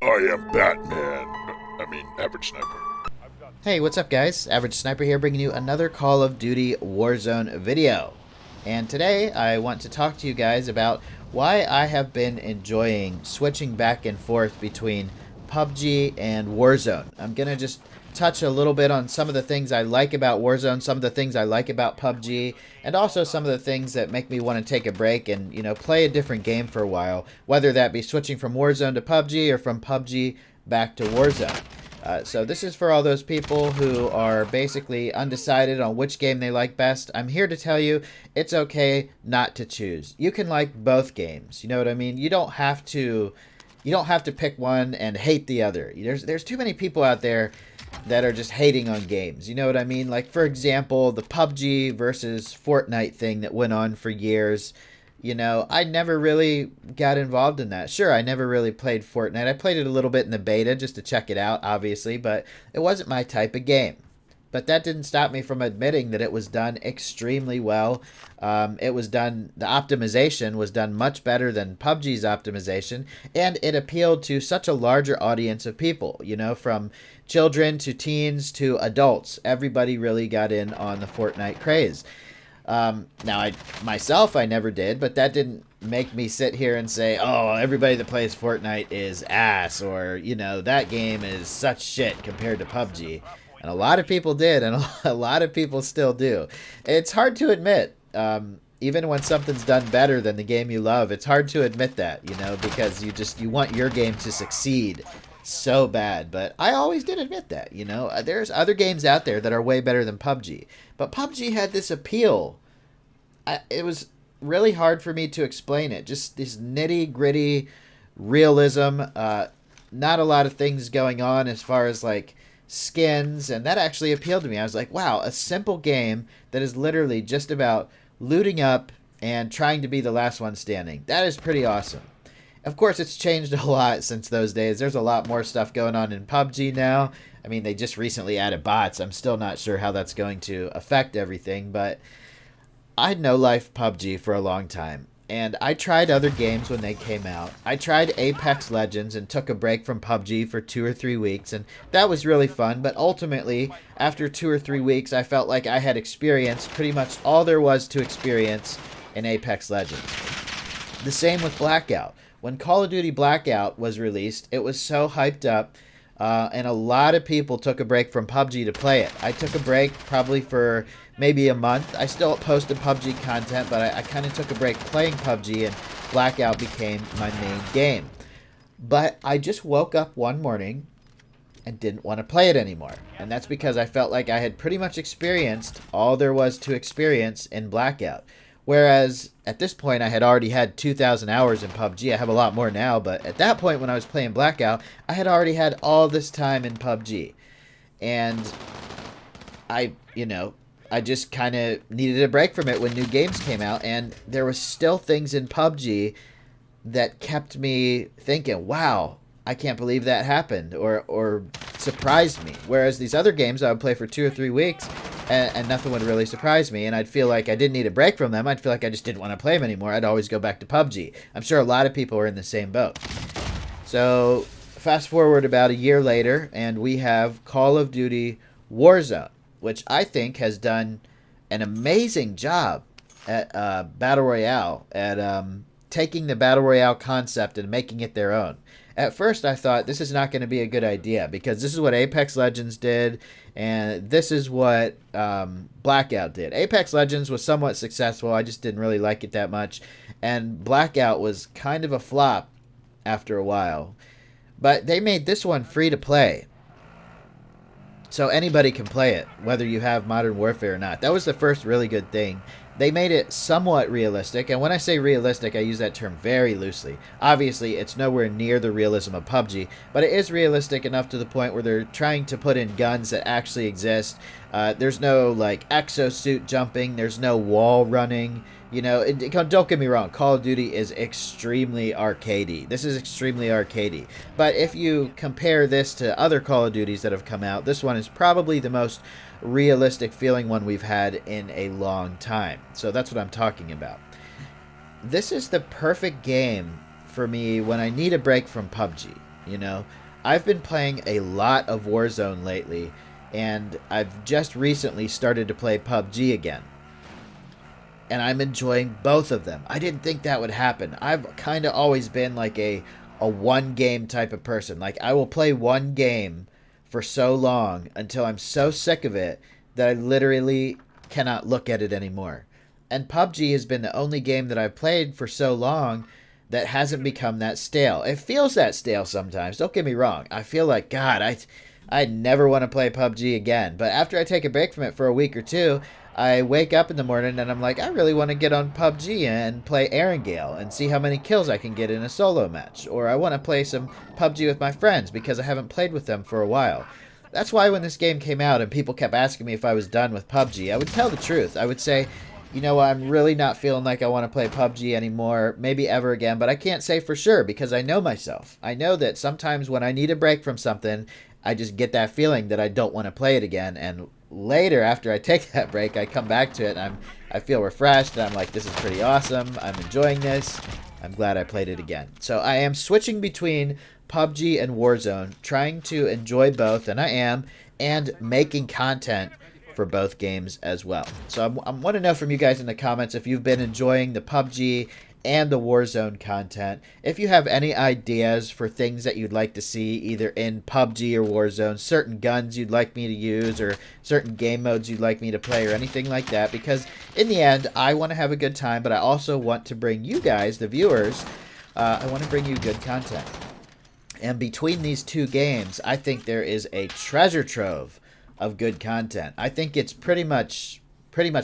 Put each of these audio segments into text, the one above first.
I am Batman. Average Sniper. Hey, what's up guys? Average Sniper here bringing you another Call of Duty Warzone video. And today I want to talk to you guys about why I have been enjoying switching back and forth between PUBG and Warzone. I'm going to just touch a little bit on some of the things I like about Warzone, some of the things I like about PUBG, and also some of the things that make me want to take a break and, play a different game for a while, whether that be switching from Warzone to PUBG or from PUBG back to Warzone. So this is for all those people who are basically undecided on which game they like best. I'm here to tell you it's okay not to choose. You can like both games. You know what I mean? You don't have to pick one and hate the other. There's too many people out there that are just hating on games. You know what I mean? Like, for example, the PUBG versus Fortnite thing that went on for years. I never really got involved in that. Sure, I never really played Fortnite. I played it a little bit in the beta just to check it out, obviously, but it wasn't my type of game. But that didn't stop me from admitting that it was done extremely well. The optimization was done much better than PUBG's optimization, and it appealed to such a larger audience of people, from children to teens to adults. Everybody really got in on the Fortnite craze. Now, I never did, but that didn't make me sit here and say, oh, everybody that plays Fortnite is ass, or, that game is such shit compared to PUBG. And a lot of people did, and a lot of people still do. It's hard to admit, even when something's done better than the game you love, it's hard to admit that, because you want your game to succeed so bad. But I always did admit that, there's other games out there that are way better than PUBG. But PUBG had this appeal. It was really hard for me to explain it. Just this nitty gritty realism. Not a lot of things going on as far as like skins, and that actually appealed to me. I was like, wow, a simple game that is literally just about looting up and trying to be the last one standing. That is pretty awesome. Of course, it's changed a lot since those days. There's a lot more stuff going on in PUBG now. They just recently added bots. I'm still not sure how that's going to affect everything, but I'd no-life PUBG for a long time. And I tried other games when they came out. I tried Apex Legends and took a break from PUBG for 2 or 3 weeks, and that was really fun. But ultimately, after 2 or 3 weeks, I felt like I had experienced pretty much all there was to experience in Apex Legends. The same with Blackout. When Call of Duty Blackout was released, it was so hyped up, and a lot of people took a break from PUBG to play it. I took a break probably for maybe a month. I still posted PUBG content, but I kind of took a break playing PUBG, and Blackout became my main game. But I just woke up one morning and didn't want to play it anymore. And that's because I felt like I had pretty much experienced all there was to experience in Blackout. Whereas at this point, I had already had 2,000 hours in PUBG. I have a lot more now, but at that point when I was playing Blackout, I had already had all this time in PUBG. And I just kind of needed a break from it when new games came out, and there was still things in PUBG that kept me thinking, wow, I can't believe that happened, or surprised me. Whereas these other games I would play for 2 or 3 weeks, and nothing would really surprise me, and I'd feel like I didn't need a break from them. I'd feel like I just didn't want to play them anymore. I'd always go back to PUBG. I'm sure a lot of people are in the same boat. So fast forward about a year later, and we have Call of Duty Warzone, which I think has done an amazing job at Battle Royale, at taking the Battle Royale concept and making it their own. At first, I thought this is not going to be a good idea, because this is what Apex Legends did, and this is what Blackout did. Apex Legends was somewhat successful. I just didn't really like it that much, and Blackout was kind of a flop after a while. But they made this one free to play, so anybody can play it, whether you have Modern Warfare or not. That was the first really good thing. They made it somewhat realistic, and when I say realistic, I use that term very loosely. Obviously, it's nowhere near the realism of PUBG, but it is realistic enough to the point where they're trying to put in guns that actually exist. There's no, exosuit jumping. There's no wall running. Don't get me wrong, Call of Duty is extremely arcadey. This is extremely arcadey. But if you compare this to other Call of Duties that have come out, this one is probably the most realistic feeling one we've had in a long time. So that's what I'm talking about. This is the perfect game for me when I need a break from PUBG. you know. I've been playing a lot of Warzone lately, and I've just recently started to play PUBG again. And I'm enjoying both of them. I didn't think that would happen. I've kind of always been like a one game type of person. Like I will play one game for so long until I'm so sick of it that I literally cannot look at it anymore. And PUBG has been the only game that I've played for so long that hasn't become that stale. It feels that stale sometimes. Don't get me wrong. I feel like God, I never want to play PUBG again. But after I take a break from it for a week or two, I wake up in the morning and I'm like, I really want to get on PUBG and play Erangel and see how many kills I can get in a solo match. Or I want to play some PUBG with my friends because I haven't played with them for a while. That's why when this game came out and people kept asking me if I was done with PUBG, I would tell the truth. I would say, you know, I'm really not feeling like I want to play PUBG anymore, maybe ever again, but I can't say for sure because I know myself. I know that sometimes when I need a break from something, I just get that feeling that I don't want to play it again, and later after I take that break, I come back to it and I feel refreshed and I'm like, this is pretty awesome. I'm enjoying this. I'm glad I played it again. So I am switching between PUBG and Warzone, trying to enjoy both, and I am, and making content for both games as well. So I want to know from you guys in the comments if you've been enjoying the PUBG and the Warzone content. If you have any ideas for things that you'd like to see either in PUBG or Warzone, certain guns you'd like me to use or certain game modes you'd like me to play or anything like that, because in the end, I want to have a good time, but I also want to bring you guys, the viewers, I want to bring you good content. And between these two games, I think there is a treasure trove of good content. I think it's pretty much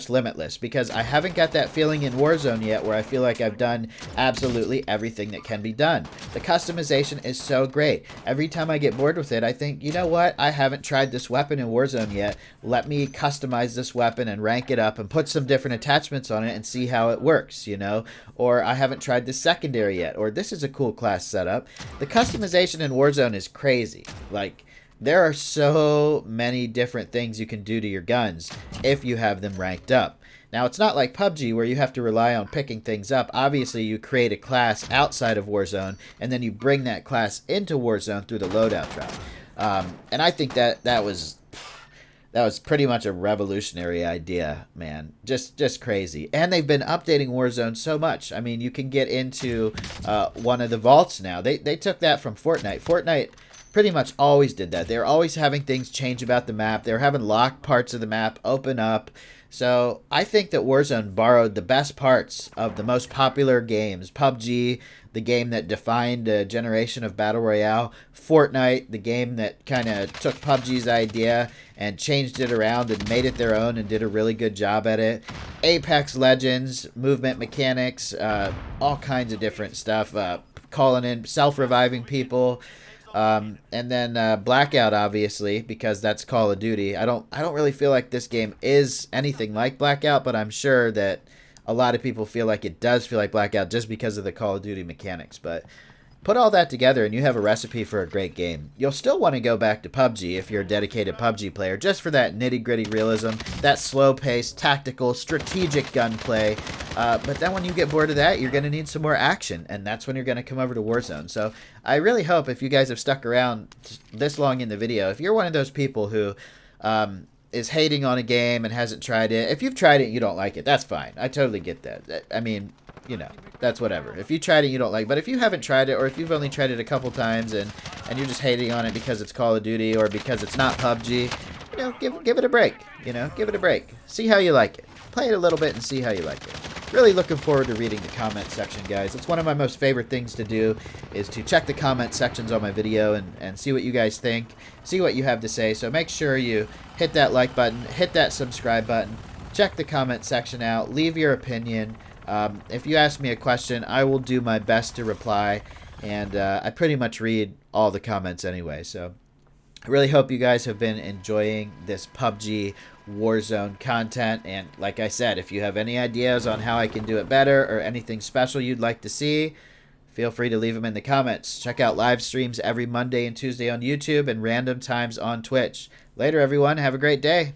limitless because I haven't got that feeling in Warzone yet where I feel like I've done absolutely everything that can be done. The customization is so great. Every time I get bored with it, I think, you know what? I haven't tried this weapon in Warzone yet. Let me customize this weapon and rank it up and put some different attachments on it and see how it works, you know? Or I haven't tried this secondary yet, or this is a cool class setup. The customization in Warzone is crazy. Like, there are so many different things you can do to your guns if you have them ranked up. Now, it's not like PUBG where you have to rely on picking things up. Obviously, you create a class outside of Warzone, and then you bring that class into Warzone through the loadout drop. And I think that was pretty much a revolutionary idea, man. Just crazy. And they've been updating Warzone so much. I mean, you can get into one of the vaults now. They took that from Fortnite. Fortnite pretty much always did that. They're always having things change about the map. They're having locked parts of the map open up. So I think that Warzone borrowed the best parts of the most popular games. PUBG, the game that defined a generation of Battle Royale. Fortnite, the game that kind of took PUBG's idea and changed it around and made it their own and did a really good job at it. Apex Legends, movement mechanics, all kinds of different stuff. Calling in, self-reviving people. And then Blackout, obviously, because that's Call of Duty. I don't really feel like this game is anything like Blackout, but I'm sure that a lot of people feel like it does feel like Blackout just because of the Call of Duty mechanics. But put all that together and you have a recipe for a great game. You'll still want to go back to PUBG if you're a dedicated PUBG player, just for that nitty-gritty realism, that slow-paced, tactical, strategic gunplay. But then when you get bored of that, you're going to need some more action, and that's when you're going to come over to Warzone. So I really hope if you guys have stuck around this long in the video, if you're one of those people who is hating on a game and hasn't tried it, if you've tried it and you don't like it, that's fine. I totally get that. I mean, you know, that's whatever. If you tried it and you don't like it, but if you haven't tried it, or if you've only tried it a couple times and you're just hating on it because it's Call of Duty or because it's not PUBG, you know, give it a break. You know, give it a break. See how you like it. Play it a little bit and see how you like it. Really looking forward to reading the comment section, guys. It's one of my most favorite things to do, is to check the comment sections on my video and see what you guys think, see what you have to say. So make sure you hit that like button, hit that subscribe button, check the comment section out, leave your opinion. If you ask me a question, I will do my best to reply, and I pretty much read all the comments anyway. So I really hope you guys have been enjoying this PUBG Warzone content, and like I said, if you have any ideas on how I can do it better or anything special you'd like to see, feel free to leave them in the comments. Check out live streams every Monday and Tuesday on YouTube and random times on Twitch. Later, everyone. Have a great day.